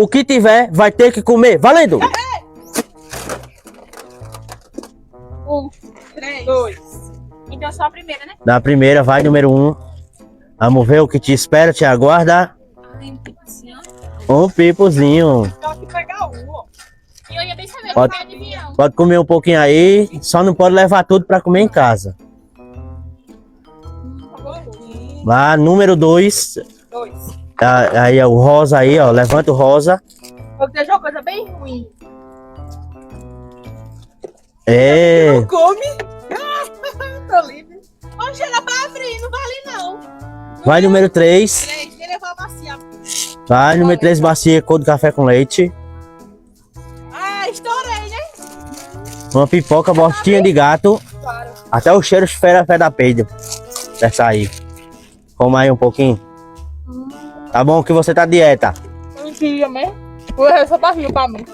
O que tiver, vai ter que comer. Valendo! 1, 3, 2. Então só a primeira, né? Na primeira, vai, número 1. Vamos ver o que te espera, te aguarda. Ai, tipo assim, ó. Um pipozinho. Só que pegar um, ó. E eu ia bem saber, Pode- vai adivinhar. Pode comer um pouquinho aí, só não pode levar tudo pra comer em casa. Lá, número 2. 2. Aí é o rosa aí, ó. Levanta o rosa. Vou deixar uma coisa bem ruim. É. Não come. Tô livre. Oxe, era pra abrir, não vale não. Vai, número 3. 3, ele vai maciar. Vai, número 3, bacia cor de café com leite. Ah, estourei, né? Uma pipoca, bostinha de gato. Claro. Até o cheiro esfera pé da peido. Dessa aí. Coma aí um pouquinho. Tá bom que você tá dieta. Mentira, né? Vou essa barriga pra mim.